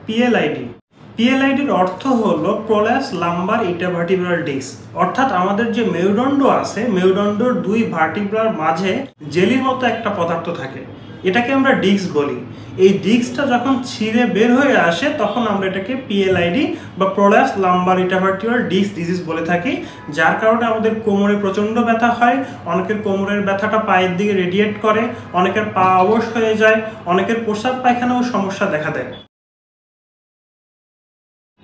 PLID পিএলআইডির অর্থ হলো prolapse lumber intervertebral disk. অর্থাৎ আমাদের যে মেরুদণ্ড আছে, মেরুদণ্ডর দুই ভার্টিব্রার মাঝে জেলির মতো একটা পদার্থ থাকে, এটাকে আমরা ডিস্ক বলি। এই ডিস্কটা যখন ছিঁড়ে বের হয়ে আসে তখন আমরা এটাকে পিএলআইডি বা prolapse lumber intervertebral disk disease বলে থাকি, যার কারণে আমাদের কোমরে প্রচণ্ড ব্যথা হয়। অনেকের কোমরের ব্যথাটা পায়ের দিকে রেডিয়েট করে, অনেকের পা অবশ হয়ে যায়, অনেকের প্রস্রাব পায়খানাও সমস্যা দেখা দেয়।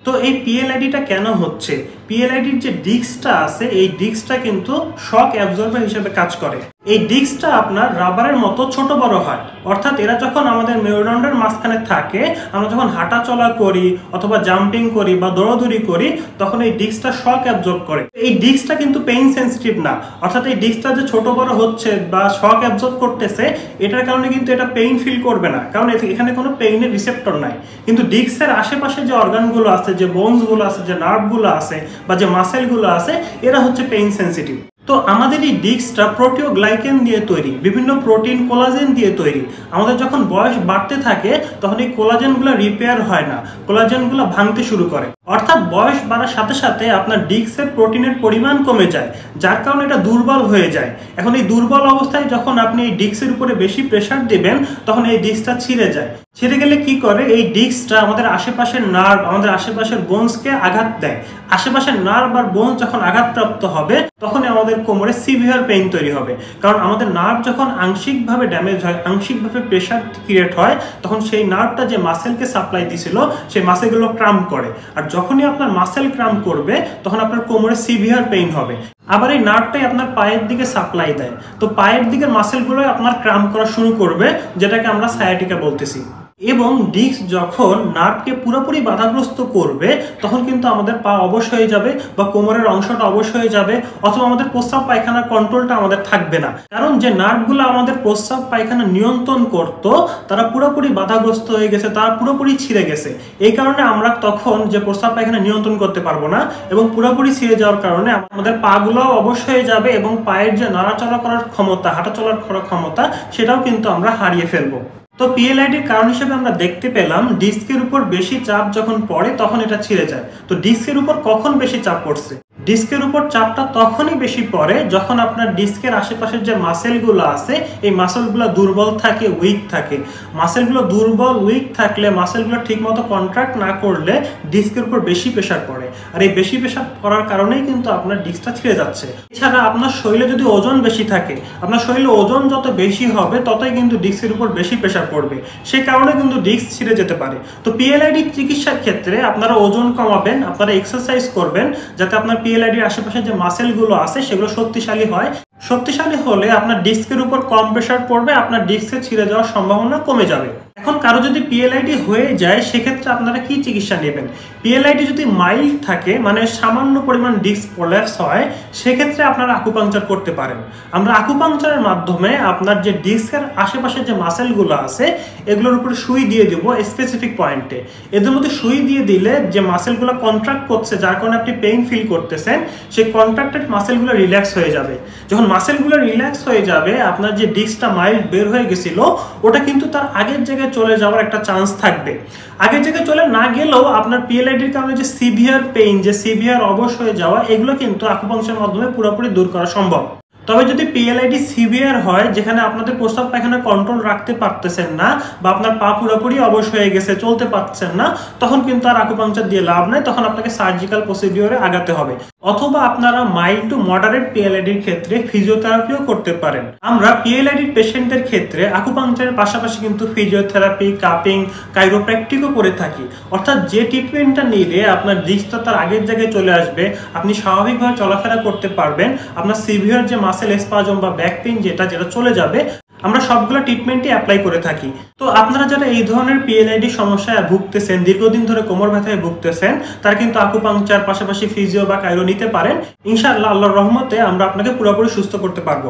তো এই পিএলআইডিটা কেন হচ্ছে? পিএলআইডির যে ডিস্কটা আছে, এই ডিস্কটা কিন্তু শক অ্যাবজর্বার হিসেবে কাজ করে। এই ডিস্কটা আপনার রাবারের মতো ছোট বড় হয়, অর্থাৎ এরা যখন আমাদের মেরুদণ্ডের মাঝখানে থাকে, আমরা যখন হাঁটা চলা করি অথবা জাম্পিং করি বা দৌড়াদৌড়ি করি, তখন এই ডিস্কটা শক অ্যাবজর্ব করে। এই ডিস্কটা কিন্তু পেইন সেন্সিটিভ না, অর্থাৎ এই ডিস্কটা যে ছোট বড় হচ্ছে বা শক অ্যাবজর্ব করতেছে, এটার কারণে কিন্তু এটা পেইন ফিল করবে না, কারণ এখানে কোনো পেইনের রিসেপ্টর নাই। কিন্তু ডিস্কের আশেপাশে যে অর্গানগুলো আছে, যে বোনসগুলো আছে, যে নার্ভগুলো আছে বা যে মাসেলগুলো আছে, এরা হচ্ছে পেইন সেন্সিটিভ। তো আমাদের এই ডিস্কটা প্রোটিওগ্লাইকেন দিয়ে তৈরি, বিভিন্ন প্রোটিন কোলাজেন দিয়ে তৈরি। আমাদের যখন বয়স বাড়তে থাকে তখন এই কোলাজেনগুলো রিপেয়ার হয় না, কোলাজেনগুলো ভাঙতে শুরু করে। অর্থাৎ বয়স বাড়ার সাথে সাথে আপনার ডিস্কের প্রোটিনের পরিমাণ কমে যায়, যার কারণে এটা দুর্বল হয়ে যায়। এখন এই দুর্বল অবস্থায় যখন আপনি এই ডিস্কের উপরে বেশি প্রেসার দিবেন, তখন এই ডিস্কটা ছিঁড়ে যায়। ছিঁড়ে গেলে কি করে? এই ডিস্কটা আমাদের আশেপাশের নার্ভ, আমাদের আশেপাশের বোনসকে আঘাত দেয়। আশেপাশের নার্ভ আর বোনস যখন আঘাতপ্রাপ্ত হবে, তখন আমাদের কোমরে সিভিয়ার পেইন তৈরি হবে। কারণ আমাদের নার্ভ যখন আংশিকভাবে ড্যামেজ হয়, আংশিকভাবে প্রেসার ক্রিয়েট হয়, তখন সেই নার্ভটা যে মাসেলকে সাপ্লাই দিছিল, সেই মাসেলগুলো ক্রাম্প করে। আর যখনই আপনার মাসেল ক্রাম্প করবে, তখন আপনার কোমরে সিভিয়ার পেইন হবে। আবার এই নার্ভটাই আপনার পায়ের দিকে সাপ্লাই দেয়, তো পায়ের দিকের মাসেলগুলো আপনার ক্রাম্প করা শুরু করবে, যেটাকে আমরা সায়াটিকা বলতেছি। এবং ডিস্ক যখন নার্ভকে পুরোপুরি বাধাগ্রস্ত করবে, তখন কিন্তু আমাদের পা অবশ হয়ে যাবে বা কোমরের অংশটা অবশ হয়ে যাবে, অথবা আমাদের প্রস্রাব পায়খানার কন্ট্রোলটা আমাদের থাকবে না। কারণ যে নার্ভগুলো আমাদের প্রস্রাব পায়খানা নিয়ন্ত্রণ করত, তারা পুরোপুরি বাধাগ্রস্ত হয়ে গেছে, তারা পুরোপুরি ছিঁড়ে গেছে। এই কারণে আমরা তখন যে প্রস্রাব পায়খানা নিয়ন্ত্রণ করতে পারবো না, এবং পুরোপুরি ছিঁড়ে যাওয়ার কারণে আমাদের পাগুলো অবশ হয়ে যাবে এবং পায়ের যে নাড়াচড়া করার ক্ষমতা, হাঁটা চলার করার ক্ষমতা, সেটাও কিন্তু আমরা হারিয়ে ফেলবো। তো পিএলআইডির কারণ হিসেবে আমরা দেখতে পেলাম, ডিস্কের উপর বেশি চাপ যখন পড়ে তখন এটা ছিঁড়ে যায়। তো ডিস্কের উপর কখন বেশি চাপ পড়ছে? ডিস্কের উপর চাপটা তখনই বেশি পড়ে যখন আপনার ডিস্কের আশেপাশের যে মাসেলগুলো আছে, এই মাসেলগুলো দুর্বল থাকে, উইক থাকে। মাসেলগুলো দুর্বল, উইক থাকলে, মাসেলগুলো ঠিকমতো কন্ট্রাক্ট না করলে ডিস্কের উপর বেশি প্রেশার পড়ে। আর এই বেশি প্রেশার পড়ার কারণেই কিন্তু আপনার ডিস্কটা ছিঁড়ে যাচ্ছে। এছাড়া আপনার শরীরে যদি ওজন বেশি থাকে, আপনার শরীরে ওজন যত বেশি হবে, ততই কিন্তু ডিস্কের উপর বেশি প্রেশার পড়বে, সেই কারণে কিন্তু ডিস্ক ছিঁড়ে যেতে পারে। তো পিএলআইডি চিকিৎসার ক্ষেত্রে আপনারা ওজন কমাবেন, আপনারা এক্সারসাইজ করবেন, যাতে আপনার পিএলআইডির আশেপাশে যে মাসেলগুলো আছে সেগুলো শক্তিশালী হয়। শক্তিশালী হলে আপনার ডিস্কের উপর কম প্রেশার পড়বে, আপনার ডিস্কে ছিঁড়ে যাওয়ার সম্ভাবনা কমে যাবে। এখন কারো যদি পিএলআইডি হয়ে যায়, সেক্ষেত্রে আপনারা কি চিকিৎসা নেবেন? পিএলআইডি যদি মাইল্ড থাকে, মানে সামান্য পরিমাণ ডিস্ক প্রোল্যাপস হয়, সেক্ষেত্রে আপনারা আকুপাংচার করতে পারেন। আমরা আকুপাংচারের মাধ্যমে আপনার যে ডিস্কের আশেপাশে যে মাসেলগুলো আছে, এগুলোর উপরে সুই দিয়ে দেব স্পেসিফিক পয়েন্টে। এদের মধ্যে সুই দিয়ে দিলে যে মাসেলগুলো কন্ট্রাক্ট করছে, যার কারণে আপনি পেইন ফিল করতেছেন, সেই কন্ট্রাক্টেড মাসেলগুলো রিল্যাক্স হয়ে যাবে। যখন মাসেলগুলো রিল্যাক্স হয়ে যাবে, আপনার যে ডিস্কটা মাইল্ড বের হয়ে গেছিল, ওটা কিন্তু তার আগের জায়গায় চলে যাওয়ার একটা চান্স থাকবে। আগের জায়গায় চলে না গেলেও আপনার পিএলআইডির কারণে যে সিভিয়ার পেইন, যে সিভিয়ার অবশ হয়ে যাওয়া, এগুলো কিন্তু আকুপাংচারের মাধ্যমে পুরোপুরি দূর করা সম্ভব। তবে যদি পিএলআইডি সিভিয়ার হয়, যেখানে আপনাদের প্রস্রাব পায়খানা কন্ট্রোল রাখতে পারতেছেন না, বা আপনার পা পুরোপুরি অবশ হয়ে গেছে, চলতে পারছেন না, তখন কিন্তু আর আকুপাংচার দিয়ে লাভ নাই, তখন আপনাকে সার্জিক্যাল প্রসিডিওরে আগাতে হবে। অথবা আপনারা মাইল্ড টু মডারেট পিএলআইডির ক্ষেত্রে ফিজিওথেরাপিও করতে পারেন। আমরা পিএলআইডি পেশেন্টের ক্ষেত্রে আকুপাংচারের পাশাপাশি কিন্তু ফিজিওথেরাপি, কাপিং, কাইরোপ্র্যাকটিকও করে থাকি। অর্থাৎ যে ট্রিটমেন্টটা নিলে আপনার ডিস্কটা তার আগের জায়গায় চলে আসবে, আপনি স্বাভাবিকভাবে চলাফেরা করতে পারবেন, আপনার সিভিয়ার যে মাসেল স্পাজম বা ব্যাক পেইন যেটা চলে যাবে, আমরা সবগুলো ট্রিটমেন্টই অ্যাপ্লাই করে থাকি। তো আপনারা যারা এই ধরনের পিএলআইডি সমস্যায় ভুগতেছেন, দীর্ঘদিন ধরে কোমর ব্যথায় ভুগতেছেন, তারা কিন্তু আকুপাংচার পাশাপাশি ফিজিও বা কাইরো নিতে পারেন। ইনশাআল্লাহ, আল্লাহর রহমতে আমরা আপনাকে পুরোপুরি সুস্থ করতে পারবো।